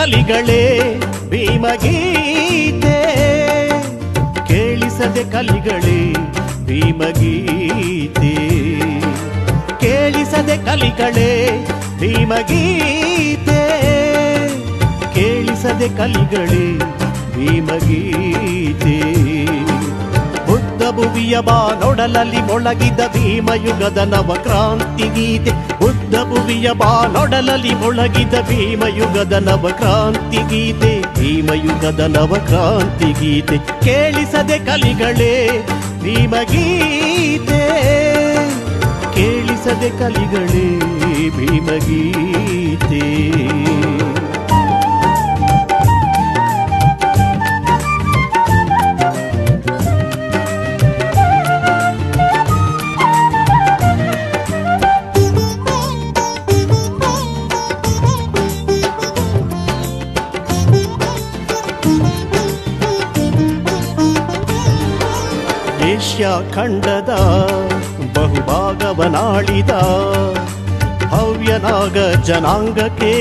ಕಲಿಗಳೇ ಭೀಮಗೀತೆ, ಕೇಳಿಸದೆ ಕಲಿಗಳೇ ಭೀಮಗೀತೆ, ಕೇಳಿಸದೆ ಕಲಿಗಳೇ ಭೀಮಗೀತೆ, ಕೇಳಿಸದೆ ಕಲಿಗಳೇ ಭೀಮಗೀತೆ. ಬುದ್ಧ ಭುವಿಯ ಬಾನೊಡಲಲ್ಲಿ ಮೊಳಗಿದ ಭೀಮಯುಗದ ನವಕ್ರಾಂತಿ ಗೀತೆ, ಬುದ್ಧ ಭುವಿಯ ಬಾನೊಡಲಲ್ಲಿ ಮೊಳಗಿದ ಭೀಮಯುಗದ ನವಕ್ರಾಂತಿ ಗೀತೆ, ಭೀಮಯುಗದ ನವಕ್ರಾಂತಿ ಗೀತೆ, ಕೇಳಿಸದೆ ಕಲಿಗಳೇ ಭೀಮಗೀತೆ, ಕೇಳಿಸದೆ ಕಲಿಗಳೇ ಭೀಮಗೀತೆ. Asia ಖಂಡದ ಬಹುಭಾಗವನಾಳಿದ ಭವ್ಯನಾಗ ಜನಾಂಗಕ್ಕೆ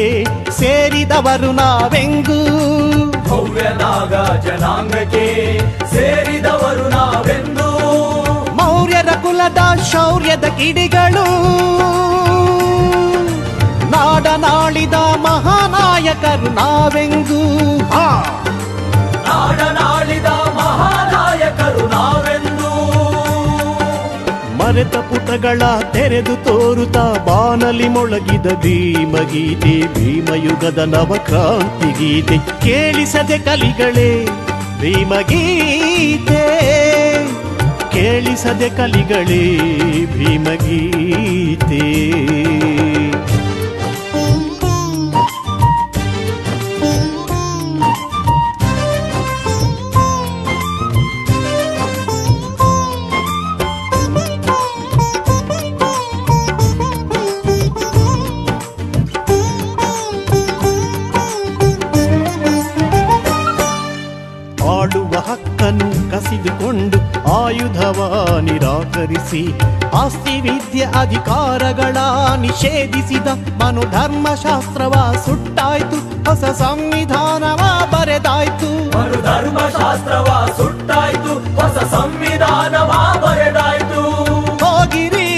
ಸೇರಿದವರು ನಾವೆಂಗೂ, ಭವ್ಯನಾಗ ಜನಾಂಗಕ್ಕೆ ಸೇರಿದವರು ನಾವೆಂದು, ಮೌರ್ಯರ ಕುಲದ ಶೌರ್ಯದ ಕಿಡಿಗಳು, ನಾಡನಾಳಿದ ಮಹಾನಾಯಕರು ನಾವೆಂಗೂ, ನಾಡನಾಳಿದ ಮಹಾನಾಯಕರು ನಾವೆಂದು, ಮರೆತ ಪುಟಗಳ ತೆರೆದು ತೋರುತ್ತಾ ಬಾನಲಿ ಮೊಳಗಿದ ಭೀಮಗೀತೆ, ಭೀಮಯುಗದ ನವಕ್ರಾಂತಿ ಗೀತೆ, ಕೇಳಿಸದೆ ಕಲಿಗಳೇ ಭೀಮಗೀತೆ, ಕೇಳಿಸದೆ ಕಲಿಗಳೇ ಭೀಮಗೀತೆ. ಆಳುವ ಹಕ್ಕನ್ನು ಕಸಿದುಕೊಂಡು ಆಯುಧವ ನಿರಾಕರಿಸಿ ಆಸ್ತಿ ವಿದ್ಯೆ ಅಧಿಕಾರಗಳ ನಿಷೇಧಿಸಿದ ಮನುಧರ್ಮಶಾಸ್ತ್ರವ ಸುಟ್ಟಾಯ್ತು, ಹೊಸ ಸಂವಿಧಾನವ ಬರೆದಾಯ್ತು, ಮನುಧರ್ಮಶಾಸ್ತ್ರವ ಸುಟ್ಟಾಯ್ತು, ಹೊಸ ಸಂವಿಧಾನವ ಬರೆದಾಯ್ತು. ಹೋಗಿರಿ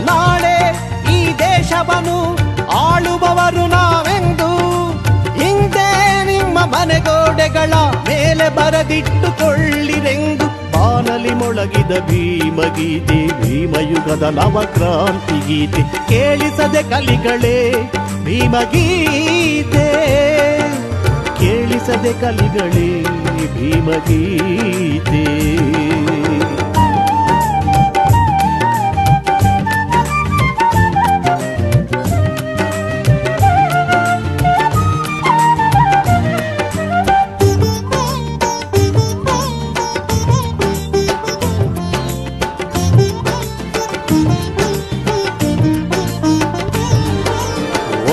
ನಾಳೆ ಈ ದೇಶವನ್ನು ಆಳುವವರು ನಾವೆಂದು, ಹಿಂದೆ ನಿಮ್ಮ ಮನೆಗೋಡೆಗಳ ಮೇಲೆ ಬರೆದಿಟ್ಟುಕೊಳ್ಳಿರೆಂದು, ಬಾನಲಿ ಮೊಳಗಿದ ಭೀಮಗೀತೆ, ಭೀಮಯುಗದ ನವಕ್ರಾಂತಿ ಗೀತೆ, ಕೇಳಿಸದೆ ಕಲಿಗಳೇ ಭೀಮಗೀತೆ, ಕೇಳಿಸದೆ ಕಲಿಗಳೇ ಭೀಮಗೀತೆ.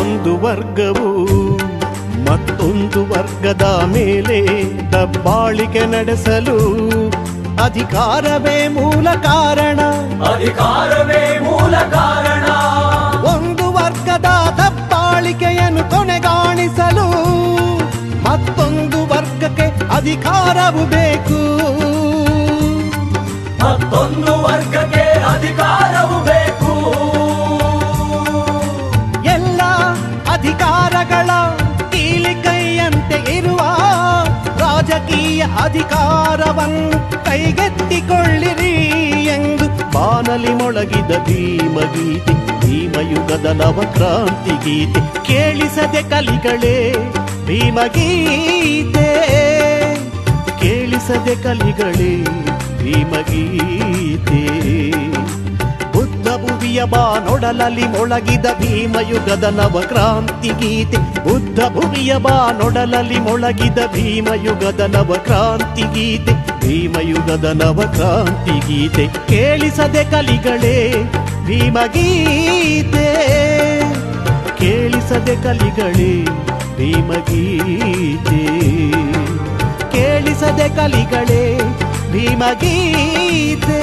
ಒಂದು ವರ್ಗವು ಮತ್ತೊಂದು ವರ್ಗದ ಮೇಲೆ ದಬ್ಬಾಳಿಕೆ ನಡೆಸಲು ಅಧಿಕಾರವೇ ಮೂಲ ಕಾರಣ, ಅಧಿಕಾರವೇ ಮೂಲ ಕಾರಣ, ಒಂದು ವರ್ಗದ ದಬ್ಬಾಳಿಕೆಯನ್ನು ಕೊನೆಗಾಣಿಸಲು ಮತ್ತೊಂದು ವರ್ಗಕ್ಕೆ ಅಧಿಕಾರವು ಬೇಕು, ಮತ್ತೊಂದು ವರ್ಗಕ್ಕೆ ಅಧಿಕಾರವು ಬೇಕು. ಎಲ್ಲ ಅಧಿಕಾರಗಳ ಕೀಲಿಕೈಯಂತೆ ಇರುವ ರಾಜಕೀಯ ಅಧಿಕಾರವನ್ನು ಕೈಗೆತ್ತಿಕೊಳ್ಳಿರಿ ಎಂದು ಬಾನಲಿ ಮೊಳಗಿದ ಭೀಮಗೀತೆ, ಭೀಮಯುಗದ ನವಕ್ರಾಂತಿ ಗೀತೆ, ಕೇಳಿಸದೆ ಕಲಿಗಳೇ ಭೀಮಗೀತೆ, ಕೇಳಿಸದೆ ಕಲಿಗಳೇ ಭೀಮಗೀತೆ. ಬುದ್ಧ ಭುವಿಯ ಬಾನೊಡಲಲ್ಲಿ ಮೊಳಗಿದ ಭೀಮಯುಗದ ನವಕ್ರಾಂತಿ ಗೀತೆ, ಬುದ್ಧ ಭುವಿಯ ಬಾನೊಡಲಲ್ಲಿ ಮೊಳಗಿದ ಭೀಮಯುಗದ ನವಕ್ರಾಂತಿ ಗೀತೆ, ಭೀಮಯುಗದ ನವಕ್ರಾಂತಿ ಗೀತೆ, ಕೇಳಿಸದೆ ಕಲಿಗಳೇ ಭೀಮಗೀತೆ, ಕೇಳಿಸದೆ ಕಲಿಗಳೇ ಭೀಮಗೀತೆ, ಕೇಳಿಸದೆ ಕಲಿಗಳೇ ಭೀಮಗೀತೆ.